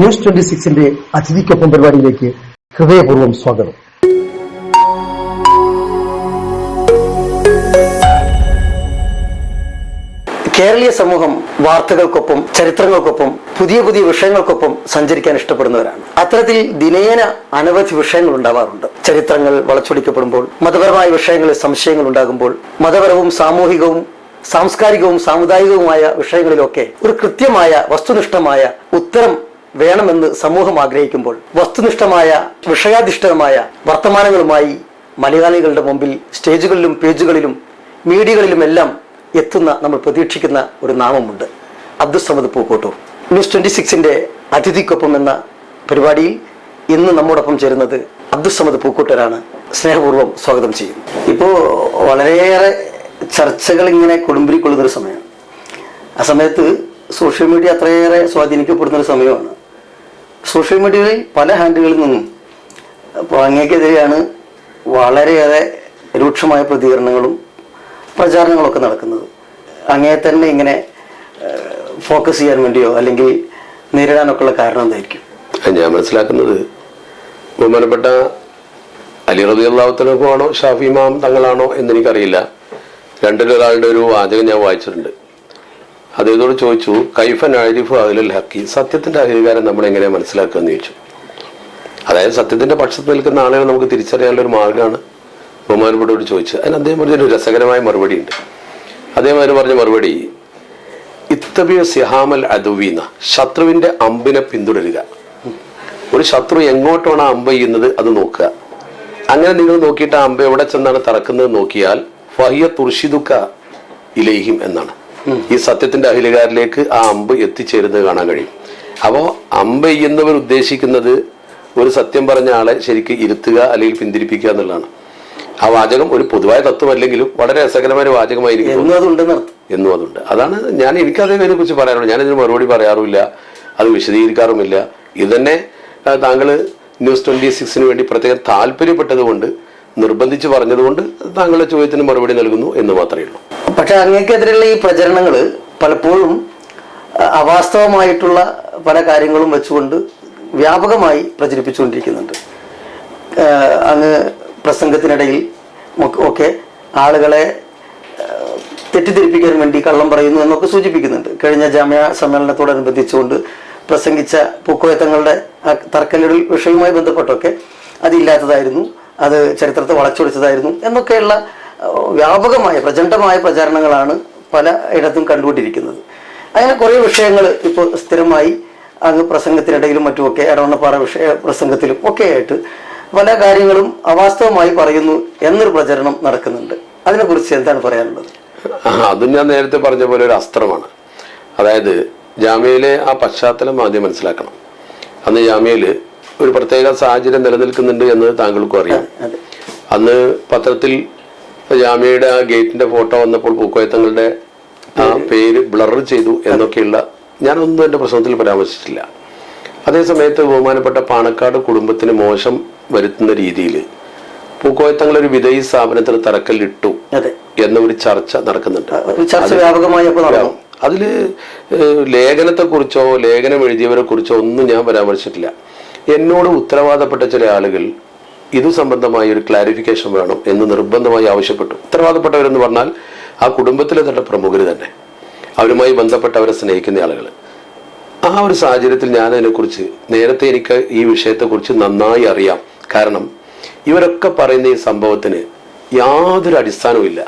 News 26ന്റെ അതിഥിക്കൊപ്പം പരിപാടിയിലേക്ക് ഹൃദയപൂർവ്വം സ്വാഗതം. കേരളീയ സമൂഹം വാർത്തകൾക്കൊപ്പം ചരിത്രങ്ങൾക്കൊപ്പം പുതിയ പുതിയ വിഷയങ്ങൾക്കൊപ്പം സഞ്ചരിക്കാൻ ഇഷ്ടപ്പെടുന്നവരാണ്. അത്തരത്തിൽ ദിനേന അനവധി വിഷയങ്ങൾ ഉണ്ടാവാറുണ്ട്. ചരിത്രങ്ങൾ വളച്ചൊടിക്കപ്പെടുമ്പോൾ, മതപരമായ വിഷയങ്ങളിൽ സംശയങ്ങൾ ഉണ്ടാകുമ്പോൾ, മതപരവും സാമൂഹികവും സാംസ്കാരികവും സാമുദായികവുമായ വിഷയങ്ങളിലൊക്കെ ഒരു കൃത്യമായ വസ്തുനിഷ്ഠമായ ഉത്തരം വേണമെന്ന് സമൂഹം ആഗ്രഹിക്കുമ്പോൾ, വസ്തുനിഷ്ഠമായ വിഷയാധിഷ്ഠിതമായ വർത്തമാനങ്ങളുമായി മലയാളികളുടെ മുമ്പിൽ സ്റ്റേജുകളിലും പേജുകളിലും മീഡിയകളിലുമെല്ലാം എത്തുന്ന നമ്മൾ പ്രതീക്ഷിക്കുന്ന ഒരു നാമമുണ്ട്, അബ്ദുസ്സമദ് പൂക്കോട്ടൂർ. ന്യൂസ് 26ന്റെ അതിഥിക്കൊപ്പം എന്ന പരിപാടിയിൽ ഇന്ന് നമ്മോടൊപ്പം ചേരുന്നത് അബ്ദുസ്സമദ് പൂക്കോട്ടൂരാണ്. സ്നേഹപൂർവ്വം സ്വാഗതം ചെയ്യുന്നു. ഇപ്പോൾ വളരെയേറെ ചർച്ചകൾ ഇങ്ങനെ കൊടുമ്പിരിക്കൊള്ളുന്നൊരു സമയമാണ്. ആ സമയത്ത് സോഷ്യൽ മീഡിയ അത്രയേറെ സ്വാധീനിക്കപ്പെടുന്നൊരു സമയമാണ്. സോഷ്യൽ മീഡിയയിൽ പല ഹാൻഡിലുകളിൽ നിന്നും അപ്പോൾ അങ്ങേക്കെതിരെയാണ് വളരെയേറെ രൂക്ഷമായ പ്രതികരണങ്ങളും പ്രചാരണങ്ങളൊക്കെ നടക്കുന്നത്. അങ്ങേ തന്നെ ഇങ്ങനെ ഫോക്കസ് ചെയ്യാൻ വേണ്ടിയോ അല്ലെങ്കിൽ നേരിടാനൊക്കെ ഉള്ള കാരണം എന്തായിരിക്കും? ഞാൻ മനസ്സിലാക്കുന്നത് ബഹുമാനപ്പെട്ട അലി റളിയല്ലാഹു തആല ആണോ ഷാഫി ഇമാം തങ്ങളാണോ എന്നെനിക്കറിയില്ല. രണ്ടിലൊരാളുടെ ഒരു വാചകം ഞാൻ വായിച്ചിട്ടുണ്ട്. അദ്ദേഹത്തോട് ചോദിച്ചു, കൈഫൻ അരിഫു അഹ്ലുൽ ഹഖി, സത്യത്തിന്റെ അഹരികാരം നമ്മൾ എങ്ങനെയാണ് മനസ്സിലാക്കുക എന്ന് ചോദിച്ചു. അതായത് സത്യത്തിന്റെ പക്ഷത്ത് നിൽക്കുന്ന ആളുകൾ നമുക്ക് തിരിച്ചറിയാനുള്ള ഒരു മാർഗ്ഗമാണ് ബഹുമാനപ്പെട്ടവരോട് ചോദിച്ചത്. അതിന് അദ്ദേഹം പറഞ്ഞൊരു രസകരമായ മറുപടി ഉണ്ട്. അദ്ദേഹം അതിന് പറഞ്ഞ മറുപടി, ഇത്തബിയ സിഹാമൽ അദുവീന, ശത്രുവിന്റെ അമ്പിനെ പിന്തുടരുക. ഒരു ശത്രു എങ്ങോട്ടാണ് അമ്പ് ചെയ്യുന്നത് അത് നോക്കുക. അങ്ങനെ നിങ്ങൾ നോക്കിയിട്ട് ആ അമ്പ് എവിടെ ചെന്നാണ് തറക്കുന്നത് നോക്കിയാൽ ഫഹിയ തുർഷിദുക ഇലൈഹിം എന്നാണ്. ഈ സത്യത്തിന്റെ അഹിലുകാരിലേക്ക് ആ അമ്പ് എത്തിച്ചേരുന്നത് കാണാൻ കഴിയും. അപ്പോൾ അമ്പ് ചെയ്യുന്നവർ ഉദ്ദേശിക്കുന്നത് ഒരു സത്യം പറഞ്ഞ ആളെ ശരിക്ക് ഇരുത്തുക അല്ലെങ്കിൽ പിന്തിരിപ്പിക്കുക എന്നുള്ളതാണ്. ആ വാചകം ഒരു പൊതുവായ തത്വമല്ലെങ്കിലും വളരെ രസകരമായ ഒരു വാചകമായിരിക്കും എന്നും അതുണ്ട്. അതാണ് എനിക്കതിനെ കുറിച്ച് പറയാറുള്ളൂ. ഞാനിതിന് മറുപടി പറയാറുമില്ല, അത് വിശദീകരിക്കാറുമില്ല. ഇത് തന്നെ താങ്കൾ ന്യൂസ് 26ന് വേണ്ടി പ്രത്യേകം താല്പര്യപ്പെട്ടത് കൊണ്ട്, നിർബന്ധിച്ച് പറഞ്ഞതുകൊണ്ട് താങ്കളുടെ ചോദ്യത്തിന് മറുപടി നൽകുന്നു എന്ന് മാത്രമേ ഉള്ളൂ. പക്ഷെ അങ്ങേക്കെതിരെയുള്ള ഈ പ്രചരണങ്ങൾ പലപ്പോഴും അവാസ്തവമായിട്ടുള്ള പല കാര്യങ്ങളും വെച്ചുകൊണ്ട് വ്യാപകമായി പ്രചരിപ്പിച്ചുകൊണ്ടിരിക്കുന്നുണ്ട്. അങ്ങ് പ്രസംഗത്തിനിടയിൽ ഒക്കെ ആളുകളെ തെറ്റിദ്ധരിപ്പിക്കാൻ വേണ്ടി കള്ളം പറയുന്നു എന്നൊക്കെ സൂചിപ്പിക്കുന്നുണ്ട്. കഴിഞ്ഞ ജാമ്യ സമ്മേളനത്തോടനുബന്ധിച്ചുകൊണ്ട് പ്രസംഗിച്ച പൂക്കോയത്തങ്ങളുടെ തർക്കലിടൽ വിഷയവുമായി ബന്ധപ്പെട്ടൊക്കെ അതില്ലാത്തതായിരുന്നു, അത് ചരിത്രത്തെ വളച്ചൊടിച്ചതായിരുന്നു എന്നൊക്കെയുള്ള വ്യാപകമായ പ്രചണ്ഡമായ പ്രചാരണങ്ങളാണ് പല ഇടത്തും കണ്ടുകൊണ്ടിരിക്കുന്നത്. അങ്ങനെ കുറേ വിഷയങ്ങൾ ഇപ്പോൾ സ്ഥിരമായി അങ്ങ് പ്രസംഗത്തിനിടയിലും മറ്റുമൊക്കെ ഇടവണ്ണപ്പാറ വിഷയ പ്രസംഗത്തിലും ഒക്കെ ആയിട്ട് പല കാര്യങ്ങളും അവാസ്തവമായി പറയുന്നു എന്നൊരു പ്രചരണം നടക്കുന്നുണ്ട്. അതിനെക്കുറിച്ച് എന്താണ് പറയാനുള്ളത്? അതും ഞാൻ നേരത്തെ പറഞ്ഞ പോലെ ഒരു അസ്ത്രമാണ്. അതായത് ജാമ്യയിലെ ആ പശ്ചാത്തലം ആദ്യം മനസ്സിലാക്കണം. അന്ന് ജാമ്യയിൽ ഒരു പ്രത്യേക സാഹചര്യം നിലനിൽക്കുന്നുണ്ട് എന്ന് താങ്കൾക്കും അറിയാം. അന്ന് പത്രത്തിൽ ജാമ്യയുടെ ആ ഗേറ്റിന്റെ ഫോട്ടോ വന്നപ്പോൾ പൂക്കോയത്തങ്ങളുടെ ആ പേര് ബ്ലർ ചെയ്തു എന്നൊക്കെയുള്ള ഞാനൊന്നും എന്റെ പ്രശ്നത്തിൽ പരാമർശിച്ചിട്ടില്ല. അതേസമയത്ത് ബഹുമാനപ്പെട്ട പാണക്കാട് കുടുംബത്തിന് മോശം വരുത്തുന്ന രീതിയിൽ പൂക്കോയത്തങ്ങളൊരു വിധേയ സ്ഥാപനത്തിന് തറക്കല്ലിട്ടു എന്ന ഒരു ചർച്ച നടക്കുന്നുണ്ട്. അതില് ലേഖനത്തെക്കുറിച്ചോ ലേഖനം എഴുതിയവരെ കുറിച്ചോ ഒന്നും ഞാൻ പരാമർശിച്ചിട്ടില്ല. എന്നോട് ഉത്തരവാദപ്പെട്ട ചില ആളുകൾ ഇതു സംബന്ധമായ ഒരു ക്ലാരിഫിക്കേഷൻ വേണം എന്ന് നിർബന്ധമായി ആവശ്യപ്പെട്ടു. ഉത്തരവാദപ്പെട്ടവരെന്ന് പറഞ്ഞാൽ ആ കുടുംബത്തിലെ തന്നെ പ്രമുഖർ തന്നെ, അവരുമായി ബന്ധപ്പെട്ടവരെ സ്നേഹിക്കുന്ന ആളുകൾ. ആ ഒരു സാഹചര്യത്തിൽ ഞാൻ അതിനെക്കുറിച്ച് നേരത്തെ എനിക്ക് ഈ വിഷയത്തെക്കുറിച്ച് നന്നായി അറിയാം. കാരണം ഇവരൊക്കെ പറയുന്ന ഈ സംഭവത്തിന് യാതൊരു അടിസ്ഥാനവും ഇല്ല.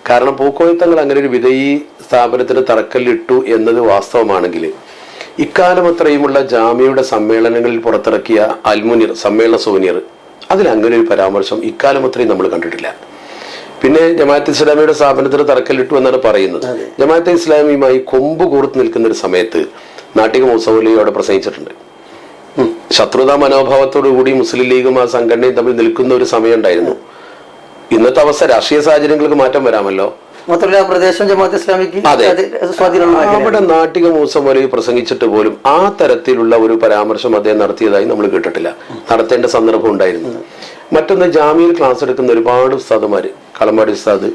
കാരണം പൂക്കോയത്തങ്ങൾ അങ്ങനെ ഒരു വിധേയി സ്ഥാപനത്തിന് തറക്കല്ലിട്ടു എന്നത് വാസ്തവമാണെങ്കിൽ ഇക്കാലം അത്രയുമുള്ള ജാമ്യയുടെ സമ്മേളനങ്ങളിൽ പുറത്തിറക്കിയ അൽമുനിർ സമ്മേളന സോനിയർ അതിൽ അങ്ങനെ ഒരു പരാമർശം ഇക്കാലം അത്രയും നമ്മൾ കണ്ടിട്ടില്ല. പിന്നെ ജമാഅത്തെ ഇസ്ലാമിയുടെ സ്ഥാപനത്തിന് തറക്കല്ലിട്ടു എന്നാണ് പറയുന്നത്. ജമാഅത്തെ ഇസ്ലാമിയുമായി കൊമ്പ് കോർത്ത് നിൽക്കുന്ന ഒരു സമയത്ത് നാട്ടിക മൂസൗലി അവിടെ പ്രസംഗിച്ചിട്ടുണ്ട്. ശത്രുതാ മനോഭാവത്തോടു കൂടി മുസ്ലിം ലീഗും ആ സംഘടനയും തമ്മിൽ നിൽക്കുന്ന ഒരു സമയം ഉണ്ടായിരുന്നു. ഇന്നത്തെ അവസ്ഥ രാഷ്ട്രീയ സാഹചര്യങ്ങൾക്ക് മാറ്റം വരാമല്ലോ. അവിടെ നാട്ടിക മൂസമൊലി പ്രസംഗിച്ചിട്ട് പോലും ആ തരത്തിലുള്ള ഒരു പരാമർശം അദ്ദേഹം നടത്തിയതായി നമ്മൾ കേട്ടിട്ടില്ല. നടത്തേണ്ട സന്ദർഭം ഉണ്ടായിരുന്നു. മറ്റൊന്ന്, ജാമ്യയിൽ ക്ലാസ് എടുക്കുന്ന ഒരുപാട് ഉസ്താദുമാര്, കളമ്പാടി ഉസ്താദ്,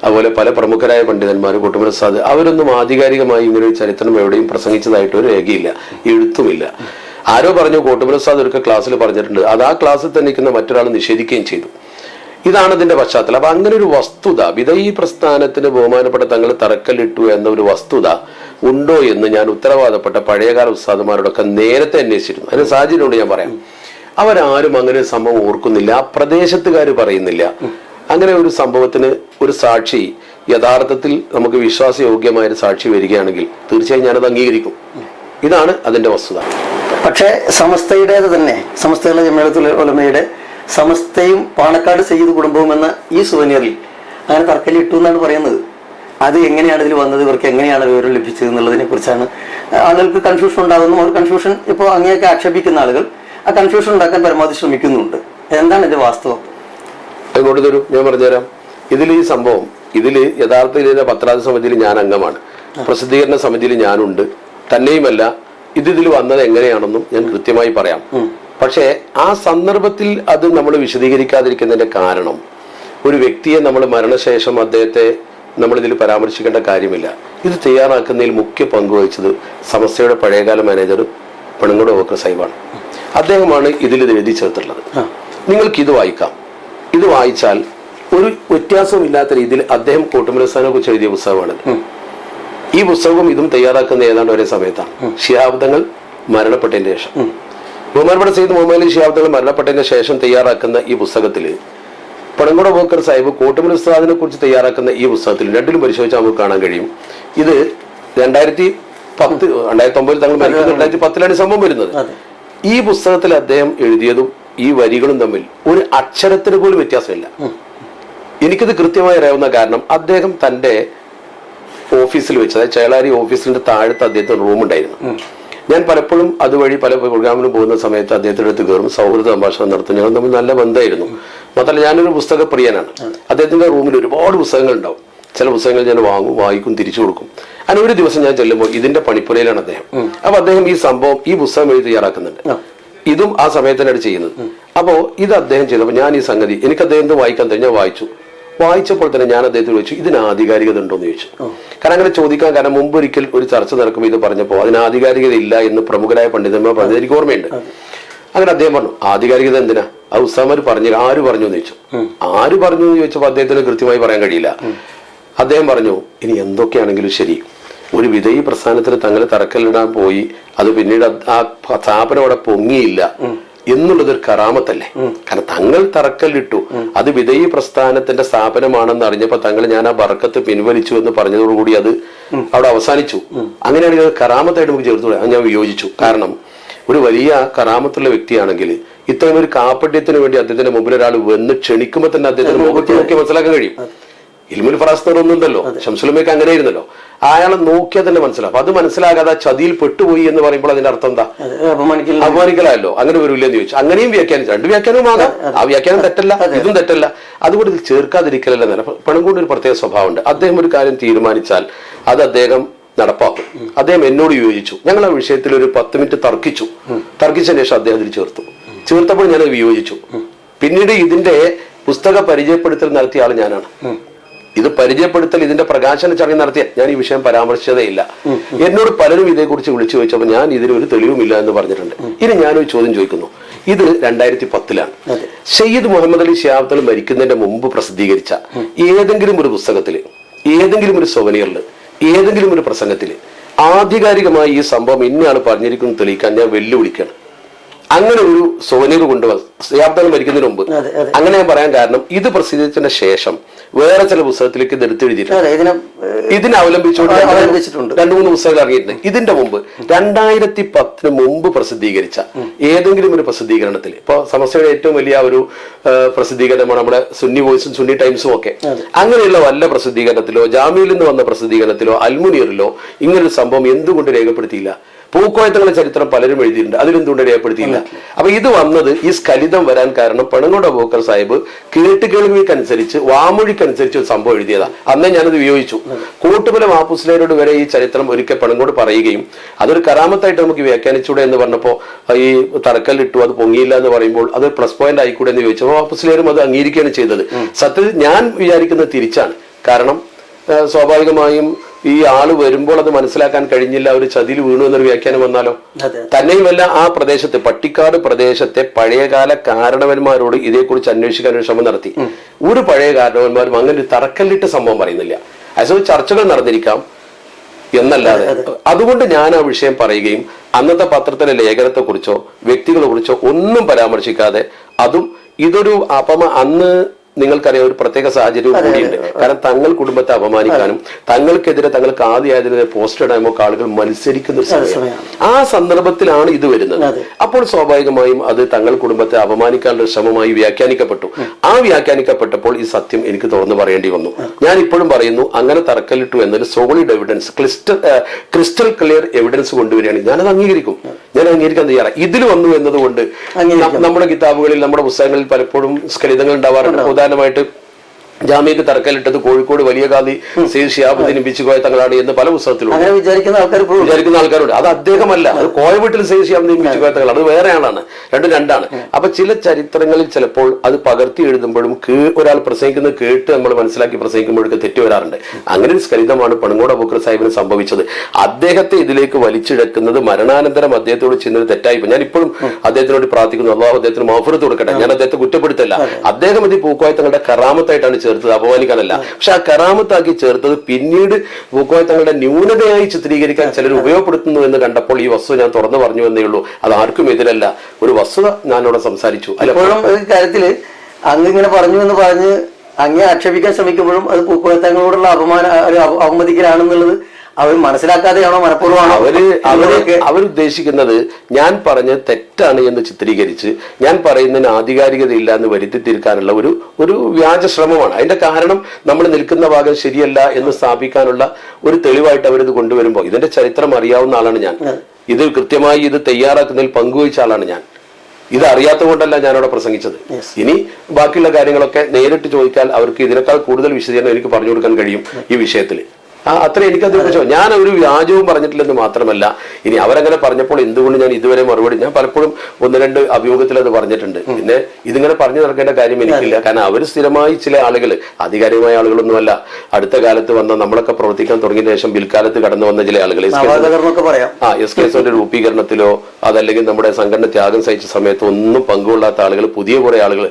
അതുപോലെ പല പ്രമുഖരായ പണ്ഡിതന്മാർ, കൊട്ടുമല ഉസ്താദ്, അവരൊന്നും ആധികാരികമായി ഇങ്ങനെ ഒരു ചരിത്രം എവിടെയും പ്രസംഗിച്ചതായിട്ട് ഒരു രേഖയില്ല, എഴുത്തുമില്ല. ആരോ പറഞ്ഞു, കോട്ടുമല ഉസ്താദ് ഒരിക്കൽ ക്ലാസ്സിൽ പറഞ്ഞിട്ടുണ്ട്, അത് ആ ക്ലാസ്സിൽ തന്നെ നിൽക്കുന്ന മറ്റൊരാൾ നിഷേധിക്കുകയും ചെയ്തു. ഇതാണ് ഇതിന്റെ പശ്ചാത്തലം. അപ്പൊ അങ്ങനെ ഒരു വസ്തുത, വിധയി പ്രസ്ഥാനത്തിന് ബഹുമാനപ്പെട്ട തങ്ങൾ തറക്കല്ലിട്ടു എന്ന ഒരു വസ്തുത ഉണ്ടോ എന്ന് ഞാൻ ഉത്തരവാദപ്പെട്ട പഴയകാല ഉസ്താദുമാരോടൊക്കെ നേരത്തെ അന്വേഷിച്ചിരുന്നു. അതിന് സാഹചര്യമുണ്ട്, ഞാൻ പറയാം. അവരാരും അങ്ങനെ ഒരു സംഭവം ഓർക്കുന്നില്ല, ആ പ്രദേശത്തുകാർ പറയുന്നില്ല. അങ്ങനെ ഒരു സംഭവത്തിന് ഒരു സാക്ഷി യഥാർത്ഥത്തിൽ നമുക്ക് വിശ്വാസയോഗ്യമായ ഒരു സാക്ഷി വരികയാണെങ്കിൽ തീർച്ചയായും ഞാനത് അംഗീകരിക്കും. ഇതാണ് അതിന്റെ വസ്തുത. പക്ഷേ സമസ്തയുടേത് തന്നെ, സമസ്തയുള്ള ജമിഅത്തുൽ ഉലമയുടെ സമസ്തയും പാണക്കാട് സയ്യിദ് കുടുംബവും എന്ന ഈ സുവനീറിൽ അങ്ങനെ തറക്കല്ലിട്ടു എന്നാണ് പറയുന്നത്. അത് എങ്ങനെയാണ് ഇതിൽ വന്നത്, ഇവർക്ക് എങ്ങനെയാണ് വിവരം ലഭിച്ചത് എന്നുള്ളതിനെ കുറിച്ചാണ് ആളുകൾക്ക് കൺഫ്യൂഷൻ ഉണ്ടാകുന്നു. ഒരു കൺഫ്യൂഷൻ ഇപ്പോൾ അങ്ങനെയൊക്കെ ആക്ഷേപിക്കുന്ന ആളുകൾ ആ കൺഫ്യൂഷൻ ഉണ്ടാക്കാൻ പരമാവധി ശ്രമിക്കുന്നുണ്ട്. എന്താണ് ഇതിന്റെ വാസ്തവം? അങ്ങോട്ട് തരൂ, ഞാൻ പറഞ്ഞുതരാം. ഇതിൽ ഈ സംഭവം, ഇതില് യഥാർത്ഥത്തിൽ ഇതിന്റെ പത്രാധിപ സമിതിയിൽ ഞാൻ അംഗമാണ്, പ്രസിദ്ധീകരണ സമിതിയിൽ ഞാനുണ്ട്. തന്നെയുമല്ല, ഇതിൽ വന്നത് എങ്ങനെയാണെന്നും ഞാൻ കൃത്യമായി പറയാം. പക്ഷേ ആ സന്ദർഭത്തിൽ അത് നമ്മൾ വിശദീകരിക്കാതിരിക്കുന്നതിന്റെ കാരണം, ഒരു വ്യക്തിയെ നമ്മൾ മരണശേഷം അദ്ദേഹത്തെ നമ്മൾ ഇതിൽ പരാമർശിക്കേണ്ട കാര്യമില്ല. ഇത് തയ്യാറാക്കുന്നതിൽ മുഖ്യ പങ്കുവഹിച്ചത് സമസ്തയുടെ പഴയകാല മാനേജർ പണങ്ങോട് അബൂബക്കർ സാഹിബാണ്. അദ്ദേഹമാണ് ഇത് എഴുതി ചേർത്തിട്ടുള്ളത്. നിങ്ങൾക്ക് ഇത് വായിക്കാം. ഇത് വായിച്ചാൽ ഒരു വ്യത്യാസവും ഇല്ലാത്ത രീതിയിൽ അദ്ദേഹം കോട്ടുമല ഉസ്താദിനെ കുറിച്ച് എഴുതിയ പുസ്തകമാണിത്. ഈ പുസ്തകവും ഇതും തയ്യാറാക്കുന്ന ഏതാണ്ട് ഒരേ സമയത്താണ്, ശിഹാബ് തങ്ങൾ മരണപ്പെട്ടതിന് ശേഷം. ബഹുമാനപ്പെട്ട സയ്യിദ് മുഹമ്മദ് അലി ശിഹാബ് തങ്ങൾ മരണപ്പെട്ടതിന് ശേഷം തയ്യാറാക്കുന്ന ഈ പുസ്തകത്തിൽ പണങ്ങോട് അബൂബക്കർ സാഹിബ് കോട്ടുമല ഉസ്താദിനെ കുറിച്ച് തയ്യാറാക്കുന്ന ഈ പുസ്തകത്തിൽ രണ്ടിലും പരിശോധിച്ചാൽ നമുക്ക് കാണാൻ കഴിയും. ഇത് 2009 തങ്ങൾ മരിക്കുന്നത് 2010 സംഭവം വരുന്നത്. ഈ പുസ്തകത്തിൽ അദ്ദേഹം എഴുതിയതും ഈ വരികളും തമ്മിൽ ഒരു അക്ഷരത്തിന് പോലും വ്യത്യാസമില്ല. എനിക്കിത് കൃത്യമായി അറിയാവുന്ന കാരണം, അദ്ദേഹം തന്റെ ഓഫീസിൽ വെച്ച്, അതായത് ചേളാരി ഓഫീസിന്റെ താഴത്ത് അദ്ദേഹത്തിന് റൂം ഉണ്ടായിരുന്നു. ഞാൻ പലപ്പോഴും അതുവഴി പല പ്രോഗ്രാമിനും പോകുന്ന സമയത്ത് അദ്ദേഹത്തിന്റെ അടുത്ത് കയറും, സൗഹൃദ സംഭാഷണം നടത്തും. ഞങ്ങൾ തമ്മിൽ നല്ല ബന്ധമായിരുന്നു. മാത്രമല്ല ഞാനൊരു പുസ്തക പ്രിയനാണ്. അദ്ദേഹത്തിന്റെ റൂമിൽ ഒരുപാട് പുസ്തകങ്ങൾ ഉണ്ടാവും. ചില പുസ്തകങ്ങൾ ഞാൻ വാങ്ങും, വായിക്കും, തിരിച്ചു കൊടുക്കും. അങ്ങനെ ഒരു ദിവസം ഞാൻ ചെല്ലുമ്പോൾ ഇതിന്റെ പണിപ്പുരയിലാണ് അദ്ദേഹം. അപ്പൊ അദ്ദേഹം ഈ സംഭവം, ഈ പുസ്തകം എഴുതി തയ്യാറാക്കുന്നുണ്ട്. ഇതും ആ സമയത്തിനാണ് ചെയ്യുന്നത്. അപ്പോ ഇത് അദ്ദേഹം ചെയ്തപ്പോൾ ഞാൻ ഈ സംഗതി, എനിക്ക് അദ്ദേഹത്തെ വായിക്കാൻ തന്നെ ഞാൻ വായിച്ചപ്പോൾ തന്നെ ഞാൻ അദ്ദേഹത്തിൽ ചോദിച്ചു, ഇതിന് ആധികാരികത ഉണ്ടോ എന്ന് ചോദിച്ചു. കാരണം അങ്ങനെ ചോദിക്കാൻ കാരണം, മുമ്പ് ഒരിക്കൽ ഒരു ചർച്ച നടക്കുമ്പോൾ ഇത് പറഞ്ഞപ്പോൾ അതിന് ആധികാരികത ഇല്ല എന്ന് പ്രമുഖരായ പണ്ഡിതന്മാർ പറഞ്ഞത് എനിക്ക് ഓർമ്മയുണ്ട്. അങ്ങനെ അദ്ദേഹം പറഞ്ഞു, ആധികാരികത എന്തിനാ, ആ ഉസ്താദ് പറഞ്ഞു, ആര് പറഞ്ഞു എന്ന് ചോദിച്ചു. ആര് പറഞ്ഞു എന്ന് ചോദിച്ചപ്പോൾ അദ്ദേഹത്തിന് കൃത്യമായി പറയാൻ കഴിയില്ല. അദ്ദേഹം പറഞ്ഞു, ഇനി എന്തൊക്കെയാണെങ്കിലും ശരി, ഒരു വിധേയി പ്രസ്ഥാനത്തിന് തങ്ങളെ തറക്കല്ലിടാൻ പോയി, അത് പിന്നീട് ആ സ്ഥാപനം അവിടെ പൊങ്ങിയില്ല എന്നുള്ളത് ഒരു കറാമത്തല്ലേ. കാരണം തങ്ങൾ തറക്കല്ലിട്ടു, അത് വിധേയി പ്രസ്ഥാനത്തിന്റെ സ്ഥാപനമാണെന്ന് അറിഞ്ഞപ്പോ തങ്ങൾ ഞാൻ ആ ബർക്കത്ത് പിൻവലിച്ചു എന്ന് പറഞ്ഞതോടുകൂടി അത് അവിടെ അവസാനിച്ചു. അങ്ങനെയാണെങ്കിൽ അത് കറാമത്തായിട്ട് നമുക്ക് ചേർത്തു ഞാൻ വിയോജിച്ചു. കാരണം ഒരു വലിയ കറാമത്തുള്ള വ്യക്തിയാണെങ്കിൽ ഇത്രയും ഒരു കാപ്പട്യത്തിന് വേണ്ടി അദ്ദേഹത്തിന്റെ മുമ്പിൽ ഒരാൾ വന്ന് ക്ഷണിക്കുമ്പോൾ തന്നെ അദ്ദേഹത്തിന് മുഖത്ത് നോക്കി മനസ്സിലാക്കാൻ കഴിയും. ഇൽമുൽ ഫറാസ്തർ ഒന്നുണ്ടല്ലോ, ഷംസുലമയ്ക്ക് അങ്ങനെ ആയിരുന്നല്ലോ. അയാളെ നോക്കിയാൽ തന്നെ മനസ്സിലാവും. അപ്പൊ അത് മനസ്സിലാകാതെ ചതിയിൽ പെട്ടുപോയി എന്ന് പറയുമ്പോൾ അതിന്റെ അർത്ഥം എന്താ? അപമാനിക്കലല്ലോ. അങ്ങനെ വരില്ലെന്ന് ചോദിച്ചു. അങ്ങനെയും വ്യാഖ്യാനിച്ചു, രണ്ട് വ്യാഖ്യാനവും ആകാം. ആ വ്യാഖ്യാനം തെറ്റല്ല, ഇതും തെറ്റല്ല. അതുകൊണ്ട് ഇത് ചേർക്കാതിരിക്കലല്ല നേരം. പണംകൊണ്ട് ഒരു പ്രത്യേക സ്വഭാവമുണ്ട്. അദ്ദേഹം ഒരു കാര്യം തീരുമാനിച്ചാൽ അത് അദ്ദേഹം നടപ്പാക്കും. അദ്ദേഹം എന്നോട് യോജിച്ചു. ഞങ്ങൾ ആ വിഷയത്തിൽ ഒരു 10 മിനിറ്റ് തർക്കിച്ചതിന് ശേഷം അദ്ദേഹം അതിൽ ചേർത്തപ്പോൾ ഞാൻ വിയോജിച്ചു. പിന്നീട് ഇതിന്റെ പുസ്തക പരിചയപ്പെടുത്തൽ നടത്തിയ ആൾ ഞാനാണ്. ഇത് പരിചയപ്പെടുത്തൽ, ഇതിന്റെ പ്രകാശന ചടങ്ങ് നടത്തിയ ഞാൻ ഈ വിഷയം പരാമർശിച്ചതേ ഇല്ല. എന്നോട് പലരും ഇതേക്കുറിച്ച് വിളിച്ചു ചോദിച്ചപ്പോൾ ഞാൻ ഇതിനൊരു തെളിവുമില്ല എന്ന് പറഞ്ഞിട്ടുണ്ട്. ഇനി ഞാനൊരു ചോദ്യം ചോദിക്കുന്നു. ഇത് 2010 സയ്യിദ് മുഹമ്മദ് അലി ശിഹാബ് തങ്ങൾ മരിക്കുന്നതിന്റെ മുമ്പ് പ്രസിദ്ധീകരിച്ച ഏതെങ്കിലും ഒരു പുസ്തകത്തില്, ഏതെങ്കിലും ഒരു സൊവനീറില്, ഏതെങ്കിലും ഒരു പ്രസംഗത്തില് ആധികാരികമായി ഈ സംഭവം ഇന്നയാണ് പറഞ്ഞിരിക്കുന്നത് തെളിയിക്കാൻ ഞാൻ വെല്ലുവിളിക്കുകയാണ്. അങ്ങനെ ഒരു സൊവനീർ കൊണ്ടുവന്ന് ശിഹാബ് തങ്ങൾ മരിക്കുന്നതിന് മുമ്പ് അങ്ങനെ ഞാൻ പറയാൻ കാരണം, ഇത് പ്രസിദ്ധീകരിച്ചതിന് ശേഷം വേറെ ചില പുസ്തകത്തിലേക്ക് ഇത് എടുത്തെഴുതിയിട്ടുണ്ട്. ഇതിനെ അവലംബിച്ചുകൊണ്ട് 2-3 പുസ്തകങ്ങൾ ഇറങ്ങിയിട്ടുണ്ട്. ഇതിന്റെ മുമ്പ് 2010 മുമ്പ് പ്രസിദ്ധീകരിച്ച ഏതെങ്കിലും ഒരു പ്രസിദ്ധീകരണത്തിൽ, ഇപ്പൊ സമസ്തയുടെ ഏറ്റവും വലിയ ഒരു പ്രസിദ്ധീകരണമാണ് നമ്മുടെ സുന്നി വോയിസും സുന്നി ടൈംസും ഒക്കെ, അങ്ങനെയുള്ള വല്ല പ്രസിദ്ധീകരണത്തിലോ ജാമ്യയിൽ നിന്ന് വന്ന പ്രസിദ്ധീകരണത്തിലോ അൽമുനീറിലോ ഇങ്ങനൊരു സംഭവം എന്തുകൊണ്ട് രേഖപ്പെടുത്തിയില്ല? പൂക്കോയത്തങ്ങളുടെ ചരിത്രം പലരും എഴുതിയിട്ടുണ്ട്, അതിലെന്തുകൊണ്ട് രേഖപ്പെടുത്തിയില്ല? അപ്പൊ ഇത് വന്നത്, ഈ സ്ഖലിതം വരാൻ കാരണം പണങ്ങോട് അബൂബക്കർ സാഹിബ് കേട്ടുകേൾവിക്കനുസരിച്ച്, വാമൊഴിക്കനുസരിച്ച് ഒരു സംഭവം എഴുതിയതാ. അന്നേ ഞാനത് വിയോജിച്ചു. കോട്ടുമല മാപ്പുസ്ലേരോട് വരെ ഈ ചരിത്രം ഒരിക്കൽ പണങ്ങോട് പറയുകയും അതൊരു കറാമത്തായിട്ട് നമുക്ക് വ്യാഖ്യാനിച്ചൂടെ എന്ന് പറഞ്ഞപ്പോ, ഈ തറക്കല്ലിട്ടു അത് പൊങ്ങിയില്ല എന്ന് പറയുമ്പോൾ അത് പ്ലസ് പോയിന്റ് ആയിക്കൂടെ എന്ന് ചോദിച്ചപ്പോൾ മാപ്പുസ്ലേരും അത് അംഗീകരിക്കുകയാണ് ചെയ്തത്. സത്യത്തിൽ ഞാൻ വിചാരിക്കുന്നത് തിരിച്ചാണ്. കാരണം സ്വാഭാവികമായും ഈ ആള് വരുമ്പോൾ അത് മനസ്സിലാക്കാൻ കഴിഞ്ഞില്ല, ഒരു ചതിയിൽ വീണു എന്നൊരു വ്യാഖ്യാനം വന്നാലോ? അതെ. തന്നെയുമല്ല, ആ പ്രദേശത്തെ പട്ടിക്കാട് പ്രദേശത്തെ പഴയകാല കാരണവന്മാരോട് ഇതേക്കുറിച്ച് അന്വേഷിക്കാൻ ഒരു ശ്രമം നടത്തി. ഒരു പഴയ കാരണവന്മാരും അങ്ങനെ ഒരു തറക്കല്ലിട്ട സംഭവം പറയുന്നില്ല. അതേസമയം ചർച്ചകൾ നടന്നിരിക്കാം എന്നല്ലാതെ. അതുകൊണ്ട് ഞാൻ ആ വിഷയം പറയുകയും അന്നത്തെ പത്രത്തിലെ ലേഖനത്തെ കുറിച്ചോ വ്യക്തികളെ കുറിച്ചോ ഒന്നും പരാമർശിക്കാതെ, അതും ഇതൊരു അന്ന് നിങ്ങൾക്കറിയാം ഒരു പ്രത്യേക സാഹചര്യവും കൂടിയുണ്ട്. കാരണം തങ്ങൾ കുടുംബത്തെ അപമാനിക്കാനും തങ്ങൾക്കെതിരെ തങ്ങൾക്ക് ആദ്യമായതിനെ പോസ്റ്റർ ഇടാമോ ആളുകൾ മത്സരിക്കുന്ന സമയം. ആ സന്ദർഭത്തിലാണ് ഇത് വരുന്നത്. അപ്പോൾ സ്വാഭാവികമായും അത് തങ്ങൾ കുടുംബത്തെ അപമാനിക്കാനുള്ള ശ്രമമായി വ്യാഖ്യാനിക്കപ്പെട്ടു. ആ വ്യാഖ്യാനിക്കപ്പെട്ടപ്പോൾ ഈ സത്യം എനിക്ക് തുറന്നു പറയേണ്ടി വന്നു. ഞാൻ ഇപ്പോഴും പറയുന്നു, അങ്ങനെ തറക്കല്ലിട്ടു എന്നൊരു solid evidence, crystal clear evidence കൊണ്ടുവരികയാണ് ഞാനത് അംഗീകരിക്കും. ഞാൻ അംഗീകരിക്കാൻ തയ്യാറാണ്. ഇതിൽ വന്നു എന്നതുകൊണ്ട് നമ്മുടെ കിതാബുകളിൽ നമ്മുടെ പുസ്തകങ്ങളിൽ പലപ്പോഴും സ്ഖലിതങ്ങൾ ഉണ്ടാവാറുണ്ട്. ഉദാഹരണമായിട്ട് ജാമ്യക്ക് തറക്കല്ലിട്ടത് കോഴിക്കോട് വലിയ കാലി സെയ്ദ് ശിഹാബുദ്ദീൻ ബിച്ചിക്കോയ തങ്ങളാണ് എന്ന് പല പുസ്തകത്തിലും വിചാരിക്കുന്ന ആൾക്കാരുണ്ട്. അത് അദ്ദേഹമല്ല, അത് കോയ വീട്ടിൽ സെയ്ദ് ശിഹാബുദ്ദീൻ ബിച്ചിക്കോയ തങ്ങളാണ്, അത് വേറെ ആളാണ്. രണ്ടാണ്. അപ്പൊ ചില ചരിത്രങ്ങളിൽ ചിലപ്പോൾ അത് പകർത്തി എഴുതുമ്പോഴും ഒരാൾ പ്രസംഗിക്കുന്നത് കേട്ട് നമ്മൾ മനസ്സിലാക്കി പ്രസംഗിക്കുമ്പോഴൊക്കെ തെറ്റി വരാറുണ്ട്. അങ്ങനെ ഒരു സ്ഖലിതമാണ് പണങ്ങോട് അബൂബക്കർ സാഹിബിന് സംഭവിച്ചത്. അദ്ദേഹത്തെ ഇതിലേക്ക് വലിച്ചിഴക്കുന്നത് മരണാനന്തരം അദ്ദേഹത്തോട് ചെയ്യുന്നത് തെറ്റായിപ്പോ. ഞാൻ ഇപ്പോഴും അദ്ദേഹത്തിനോട് പ്രാർത്ഥിക്കുന്നു, അള്ളാഹു അദ്ദേഹത്തിന് മഗ്ഫിറത്ത് കൊടുക്കട്ടെ. ഞാൻ അദ്ദേഹത്തെ കുറ്റപ്പെടുത്തല്ല. അദ്ദേഹം ഇത് പൂക്കോയ തങ്ങളുടെ കറാമത്തായിട്ടാണ് ചേർത്തത്, അപമാനിക്കാനല്ല. പക്ഷെ ആ കറാമത്താക്കി ചേർത്തത് പിന്നീട് പൂക്കോയ തങ്ങളുടെ ന്യൂനതയായി ചിത്രീകരിക്കാൻ ചിലർ ഉപയോഗപ്പെടുത്തുന്നു എന്ന് കണ്ടപ്പോൾ ഈ വസ്തു ഞാൻ തുറന്നു പറഞ്ഞു എന്നേ ഉള്ളൂ. അത് ആർക്കും എതിരല്ല, ഒരു വസ്തുത ഞാനിവിടെ സംസാരിച്ചു. അല്ലപ്പോഴും കാര്യത്തില് അങ്ങിങ്ങനെ പറഞ്ഞു എന്ന് പറഞ്ഞ് അങ്ങേ ആക്ഷേപിക്കാൻ ശ്രമിക്കുമ്പോഴും അത് പൂക്കോയ തങ്ങളോടുള്ള അവമതിക്കലാണെന്നുള്ളത് അവർ മനസ്സിലാക്കാതെയാണോ മനഃപൂർവ്വമാണോ? അവരുദ്ദേശിക്കുന്നത് ഞാൻ പറഞ്ഞ തെറ്റാണ് എന്ന് ചിത്രീകരിച്ച് ഞാൻ പറയുന്നതിന് ആധികാരികതയില്ല എന്ന് വരുത്തി തീർക്കാനുള്ള ഒരു വ്യാജ ശ്രമമാണ്. അതിന്റെ കാരണം നമ്മൾ നിൽക്കുന്ന ഭാഗം ശരിയല്ല എന്ന് സ്ഥാപിക്കാനുള്ള ഒരു തെളിവായിട്ട് അവരിത് കൊണ്ടുവരുമ്പോൾ, ഇതിന്റെ ചരിത്രം അറിയാവുന്ന ആളാണ് ഞാൻ. ഇത് കൃത്യമായി ഇത് തയ്യാറാക്കുന്നതിൽ പങ്കുവഹിച്ച ആളാണ് ഞാൻ. ഇത് അറിയാത്ത കൊണ്ടല്ല ഞാനവിടെ പ്രസംഗിച്ചത്. ഇനി ബാക്കിയുള്ള കാര്യങ്ങളൊക്കെ നേരിട്ട് ചോദിച്ചാൽ അവർക്ക് ഇതിനേക്കാൾ കൂടുതൽ വിശദീകരണം എനിക്ക് പറഞ്ഞു കൊടുക്കാൻ കഴിയും ഈ വിഷയത്തിൽ. അത്ര എനിക്കത് കുറിച്ചോ ഞാൻ ഒരു വ്യാജവും പറഞ്ഞിട്ടില്ലെന്ന് മാത്രമല്ല, ഇനി അവരങ്ങനെ പറഞ്ഞപ്പോൾ എന്തുകൊണ്ട് ഞാൻ ഇതുവരെ മറുപടി, ഞാൻ പലപ്പോഴും 1-2 അഭിമുഖത്തിൽ അത് പറഞ്ഞിട്ടുണ്ട്. പിന്നെ ഇതിങ്ങനെ പറഞ്ഞു നടക്കേണ്ട കാര്യം എനിക്കില്ല. കാരണം അവർ സ്ഥിരമായി ചില ആളുകൾ, ആധികാരികമായ ആളുകളൊന്നുമല്ല, അടുത്ത കാലത്ത് വന്ന നമ്മളൊക്കെ പ്രവർത്തിക്കാൻ തുടങ്ങിയ ശേഷം പിൽക്കാലത്ത് കടന്നു വന്ന ചില ആളുകൾ എസ് രൂപീകരണത്തിലോ അതല്ലെങ്കിൽ നമ്മുടെ സംഘടന ത്യാഗം സഹിച്ച സമയത്ത് ഒന്നും പങ്കുകൊള്ളാത്ത ആളുകൾ, പുതിയ കുറെ ആളുകൾ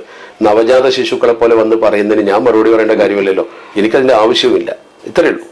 നവജാത ശിശുക്കളെ പോലെ വന്ന് പറയുന്നതിന് ഞാൻ മറുപടി പറയേണ്ട കാര്യമില്ലല്ലോ. എനിക്കതിന്റെ ആവശ്യവുമില്ല. ഇത്രയേ ഉള്ളൂ.